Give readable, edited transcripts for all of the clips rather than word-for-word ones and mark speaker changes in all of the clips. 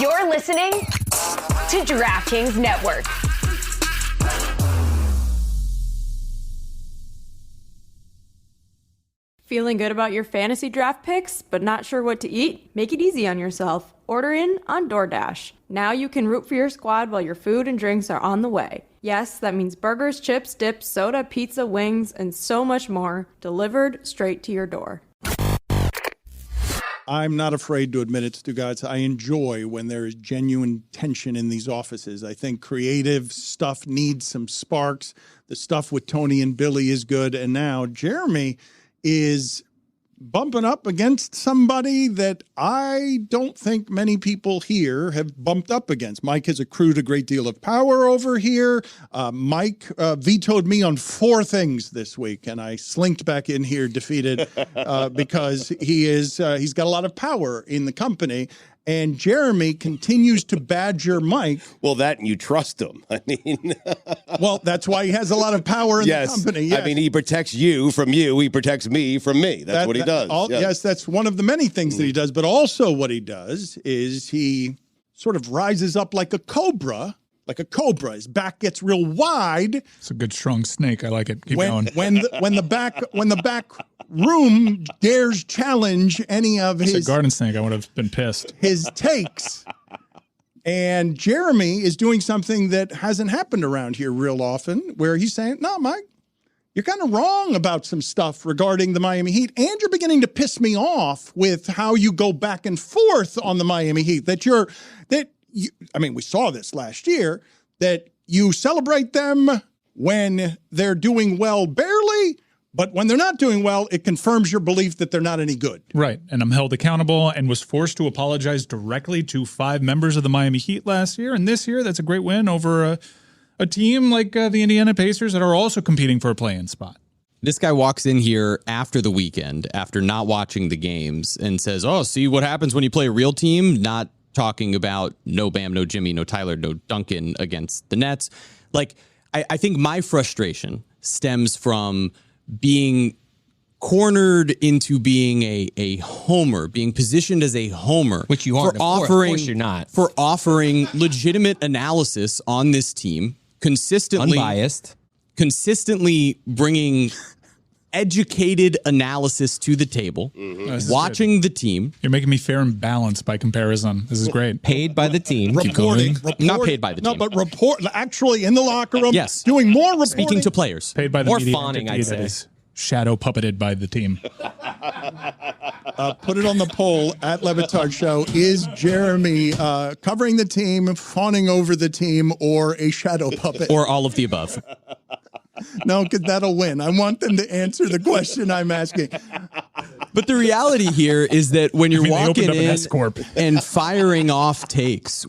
Speaker 1: You're listening to DraftKings Network.
Speaker 2: Feeling good about your fantasy draft picks, but not sure what to eat? Make it easy on yourself. Order in on DoorDash. Now you can root for your squad while your food and drinks are on the way. Yes, that means burgers, chips, dips, soda, pizza, wings, and so much more delivered straight to your door.
Speaker 3: I'm not afraid to admit it, Stugotz. I enjoy when there is genuine tension in these offices. I think creative stuff needs some sparks. The stuff with Tony and Billy is good. And now Jeremy is bumping up against somebody that I don't think many people here have bumped up against. Mike has accrued a great deal of power over here. Mike vetoed me on 4 things this week, and I slinked back in here defeated because he's got a lot of power in the company. And Jeremy continues to badger Mike.
Speaker 4: Well, that and you trust him. I mean,
Speaker 3: well, that's why he has a lot of power in the company. Yes.
Speaker 4: I mean, he protects you from you. He protects me from me. That's what he does.
Speaker 3: Yes, that's one of the many things that he does. But also what he does is he sort of rises up like a cobra. Like a cobra, his back gets real wide.
Speaker 5: It's a good strong snake. I like it. Keep going.
Speaker 3: When the back room dares challenge any of his
Speaker 5: a garden snake, I would have been pissed.
Speaker 3: His takes. And Jeremy is doing something that hasn't happened around here real often, where he's saying, "No, Mike, you're kind of wrong about some stuff regarding the Miami Heat, and you're beginning to piss me off with how you go back and forth on the Miami Heat. We saw this last year, that you celebrate them when they're doing well barely, but when they're not doing well, it confirms your belief that they're not any good."
Speaker 5: Right, and I'm held accountable and was forced to apologize directly to 5 members of the Miami Heat last year, and this year that's a great win over a team like the Indiana Pacers that are also competing for a play-in spot.
Speaker 6: This guy walks in here after the weekend, after not watching the games, and says, "Oh, see what happens when you play a real team?" Not talking about no Bam, no Jimmy, no Tyler, no Duncan against the Nets. Like, I think my frustration stems from being cornered into being a homer, being positioned as a homer.
Speaker 7: Which you aren't. Of course you're not.
Speaker 6: For offering legitimate analysis on this team, consistently.
Speaker 7: Unbiased.
Speaker 6: Consistently bringing educated analysis to the table, watching the team.
Speaker 5: You're making me fair and balanced by comparison. This is great.
Speaker 7: Paid by the team.
Speaker 3: Reporting.
Speaker 6: Not paid by the team.
Speaker 3: No, but actually in the locker room.
Speaker 6: Yes.
Speaker 3: Doing more reporting.
Speaker 6: Speaking to players.
Speaker 5: Paid by the
Speaker 7: More
Speaker 5: media
Speaker 7: fawning, I'd say.
Speaker 5: that is shadow puppeted by the team.
Speaker 3: Put it on the poll at Le Batard Show. Is Jeremy covering the team, fawning over the team, or a shadow puppet?
Speaker 6: Or all of the above.
Speaker 3: No, because that'll win. I want them to answer the question I'm asking.
Speaker 6: But the reality here is that when you're walking in and firing off takes,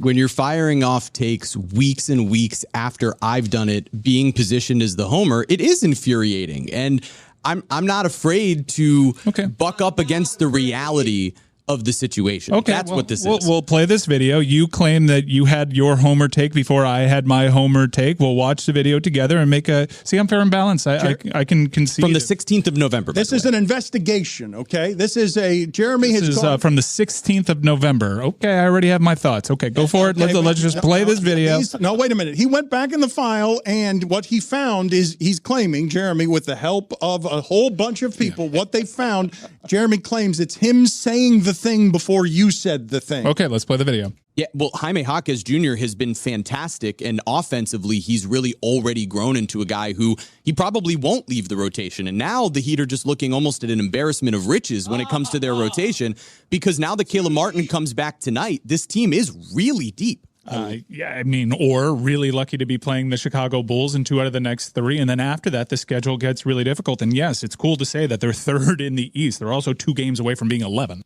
Speaker 6: weeks and weeks after I've done it, being positioned as the homer, it is infuriating. And I'm not afraid to buck up against the reality of the situation.
Speaker 5: Okay,
Speaker 6: that's what this is.
Speaker 5: We'll play this video. You claim that you had your homer take before I had my homer take. We'll watch the video together and make a... See, I'm fair and balanced. I can concede.
Speaker 6: From the 16th of November.
Speaker 3: This is an investigation, okay? This is a... Jeremy
Speaker 5: this
Speaker 3: has
Speaker 5: is from the 16th of November. Okay, I already have my thoughts. Okay, go for it. Let's just play this video.
Speaker 3: No, wait a minute. He went back in the file, and what he found is he's claiming, Jeremy, with the help of a whole bunch of people, what they found, Jeremy claims it's him saying the thing before you said the thing.
Speaker 5: Okay, let's play the video.
Speaker 6: Yeah, well, Jaime Jaquez Jr. has been fantastic, and offensively, he's really already grown into a guy who he probably won't leave the rotation. And now the Heat are just looking almost at an embarrassment of riches when it comes to their rotation, because now that Caleb Martin comes back tonight, this team is really deep.
Speaker 5: Or really lucky to be playing the Chicago Bulls in 2 out of the next 3. And then after that, the schedule gets really difficult. And yes, it's cool to say that they're 3rd in the East. They're also 2 games away from being 11.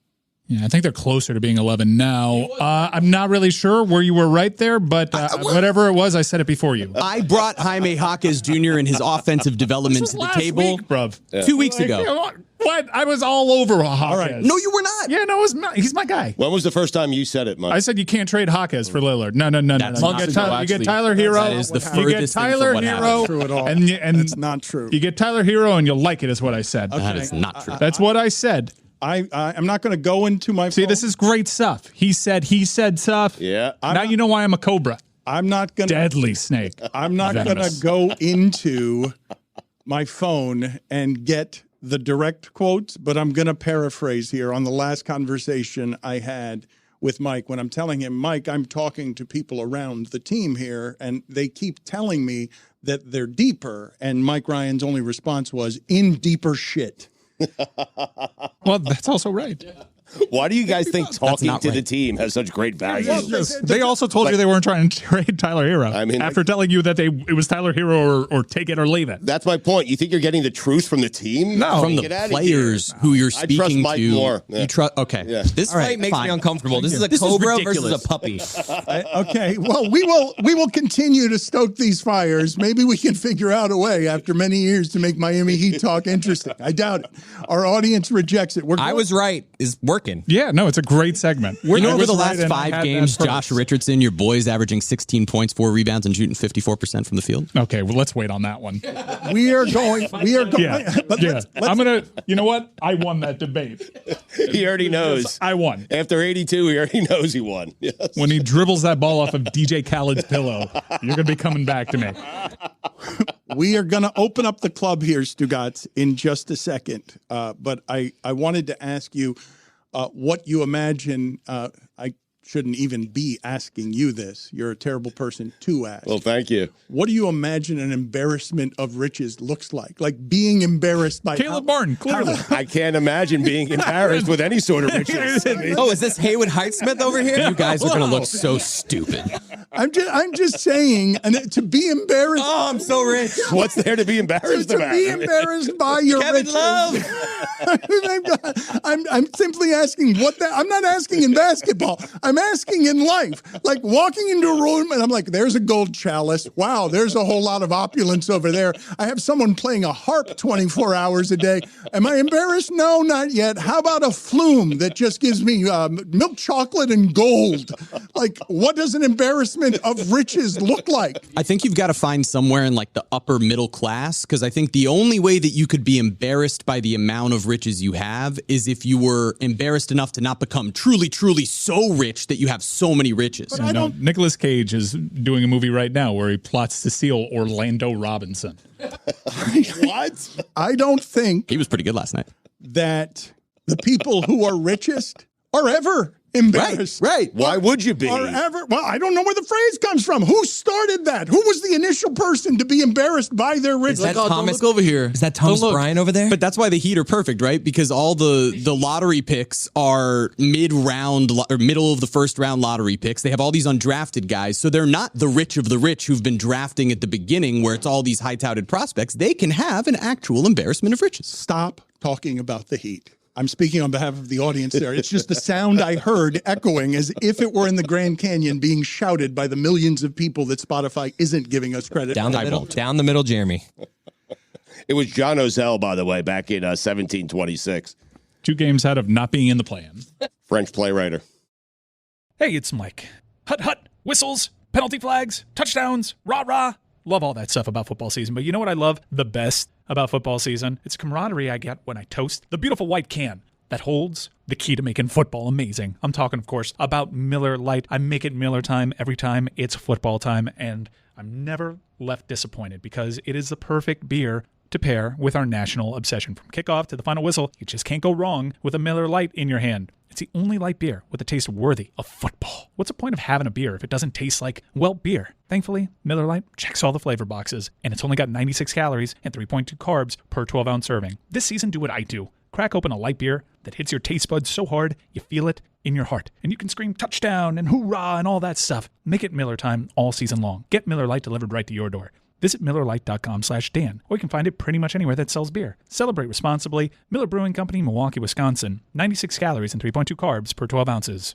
Speaker 5: Yeah, I think they're closer to being 11 now. I'm not really sure where you were right there, but whatever it was, I said it before you.
Speaker 6: I brought Jaime Jaquez Jr. and his offensive development to the table
Speaker 5: week, bruv.
Speaker 6: 2 weeks ago.
Speaker 5: What? I was all over Jaquez.
Speaker 3: All right.
Speaker 6: No, you were not.
Speaker 5: Yeah, no, he's my guy.
Speaker 4: When was the first time you said it, Mike?
Speaker 5: I said you can't trade Jaquez for Lillard. No.
Speaker 6: That's
Speaker 5: You get Tyler Hero.
Speaker 6: That is the furthest thing from what happened.
Speaker 3: True at all.
Speaker 5: And
Speaker 3: it's not true.
Speaker 5: You get Tyler Hero and you'll like it, is what I said.
Speaker 6: That is not true.
Speaker 5: That's what I said.
Speaker 3: I'm not going to go into my
Speaker 5: See,
Speaker 3: phone.
Speaker 5: this is great stuff. He said stuff.
Speaker 4: Yeah.
Speaker 5: Now you know why I'm a cobra.
Speaker 3: I'm not going to.
Speaker 5: Deadly snake.
Speaker 3: I'm not going to
Speaker 5: Venomous.
Speaker 3: go into my phone and get the direct quotes, but I'm going to paraphrase here on the last conversation I had with Mike when I'm telling him, Mike, I'm talking to people around the team here, and they keep telling me that they're deeper. And Mike Ryan's only response was, in deeper shit.
Speaker 5: Well, that's also right.
Speaker 4: Why do you guys think talking
Speaker 6: not
Speaker 4: to the
Speaker 6: right.
Speaker 4: team has such great value?
Speaker 5: They also told you they weren't trying to trade Tyler Hero.
Speaker 4: I mean,
Speaker 5: after telling you that it was Tyler Hero or take it or leave it.
Speaker 4: That's my point. You think you're getting the truth from the team?
Speaker 5: No.
Speaker 6: From
Speaker 4: Get
Speaker 6: the
Speaker 4: outta
Speaker 6: players
Speaker 4: here.
Speaker 6: who you're
Speaker 4: I trust
Speaker 6: speaking
Speaker 4: Mike
Speaker 6: to.
Speaker 4: more. Yeah.
Speaker 6: You trust? Okay.
Speaker 4: Yeah.
Speaker 7: This
Speaker 6: All right,
Speaker 7: fight makes
Speaker 6: fine.
Speaker 7: me uncomfortable. This is a
Speaker 6: This is
Speaker 7: cobra versus
Speaker 6: ridiculous.
Speaker 7: a puppy.
Speaker 3: Okay, well, we will continue to stoke these fires. Maybe we can figure out a way after many years to make Miami Heat talk interesting. I doubt it. Our audience rejects it.
Speaker 7: I was right. Is working.
Speaker 5: Yeah, no, it's a great segment.
Speaker 6: You know,
Speaker 5: I
Speaker 6: over
Speaker 5: was
Speaker 6: the
Speaker 5: right
Speaker 6: last
Speaker 5: and I
Speaker 6: 5
Speaker 5: had
Speaker 6: games,
Speaker 5: that
Speaker 6: Josh
Speaker 5: purpose.
Speaker 6: Richardson, your boy's averaging 16 points, 4 rebounds, and shooting 54% from the field.
Speaker 5: Okay, well, let's wait on that one.
Speaker 3: We are going.
Speaker 5: Yeah,
Speaker 3: But
Speaker 5: yeah.
Speaker 3: let's-
Speaker 5: I'm gonna. You know what? I won that debate.
Speaker 4: He already knows.
Speaker 5: I won.
Speaker 4: After 82, he already knows he won. Yes.
Speaker 5: When he dribbles that ball off of DJ Khaled's pillow, you're gonna be coming back to me.
Speaker 3: We are going to open up the club here, Stugotz, in just a second. But I wanted to ask you what you imagine. I shouldn't even be asking you this. You're a terrible person to ask.
Speaker 4: Well, thank you.
Speaker 3: What do you imagine an embarrassment of riches looks like? Like being embarrassed by
Speaker 5: Caleb Martin, clearly.
Speaker 4: I can't imagine being embarrassed with any sort of riches. I mean,
Speaker 7: Oh, is this Haywood Highsmith over here?
Speaker 6: You guys are going to look so stupid.
Speaker 3: I'm just saying, and to be embarrassed.
Speaker 7: Oh, I'm so rich.
Speaker 4: what's there to be embarrassed
Speaker 3: To
Speaker 4: about?
Speaker 3: be embarrassed by your
Speaker 7: Kevin
Speaker 3: riches.
Speaker 7: Love.
Speaker 3: I'm simply asking what that. I'm not asking in basketball. I'm asking in life. Like walking into a room and I'm like, there's a gold chalice. Wow, there's a whole lot of opulence over there. I have someone playing a harp 24 hours a day. Am I embarrassed? No, not yet. How about a flume that just gives me milk chocolate and gold? Like, what does an embarrassment of riches look like?
Speaker 6: I think you've got to find somewhere in like the upper middle class, because I think the only way that you could be embarrassed by the amount of riches you have is if you were embarrassed enough to not become truly, truly so rich that you have so many riches.
Speaker 5: I know Nicolas Cage is doing a movie right now where he plots to steal Orlando Robinson.
Speaker 4: What?
Speaker 3: I don't think
Speaker 6: He was pretty good last night.
Speaker 3: that the people who are richest are ever embarrassed.
Speaker 6: Right.
Speaker 4: Why would you be?
Speaker 3: Or ever. Well, I don't know where the phrase comes from. Who started that? Who was the initial person to be embarrassed by their riches?
Speaker 7: Is that
Speaker 6: Don't
Speaker 7: Thomas
Speaker 6: look over here.
Speaker 7: Is that Thomas
Speaker 6: Don't look.
Speaker 7: Bryan over there?
Speaker 6: But that's why the Heat are perfect, right? Because all the lottery picks are mid-round or middle of the first round lottery picks. They have all these undrafted guys, so they're not the rich of the rich who've been drafting at the beginning where it's all these high-touted prospects. They can have an actual embarrassment of riches.
Speaker 3: Stop talking about the Heat. I'm speaking on behalf of the audience there. It's just the sound I heard echoing as if it were in the Grand Canyon being shouted by the millions of people that Spotify isn't giving us credit
Speaker 7: down
Speaker 3: for.
Speaker 7: the middle. Down the middle, Jeremy.
Speaker 4: It was John Ozell, by the way, back in 1726.
Speaker 5: 2 games out of not being in the plan.
Speaker 4: French playwriter.
Speaker 5: Hey, it's Mike. Hut, hut, whistles, penalty flags, touchdowns, rah-rah. Love all that stuff about football season. But you know what I love the best about football season? It's camaraderie I get when I toast the beautiful white can that holds the key to making football amazing. I'm talking, of course, about Miller Lite. I make it Miller time every time it's football time, and I'm never left disappointed because it is the perfect beer to pair with our national obsession. From kickoff to the final whistle, you just can't go wrong with a Miller Lite in your hand. It's the only light beer with a taste worthy of football. What's the point of having a beer if it doesn't taste like, well, beer? Thankfully, Miller Lite checks all the flavor boxes, and it's only got 96 calories and 3.2 carbs per 12-ounce serving. This season, do what I do. Crack open a light beer that hits your taste buds so hard, you feel it in your heart. And you can scream touchdown and hoorah and all that stuff. Make it Miller time all season long. Get Miller Lite delivered right to your door. Visit MillerLite.com/Dan, or you can find it pretty much anywhere that sells beer. Celebrate responsibly. Miller Brewing Company, Milwaukee, Wisconsin. 96 calories and 3.2 carbs per 12 ounces.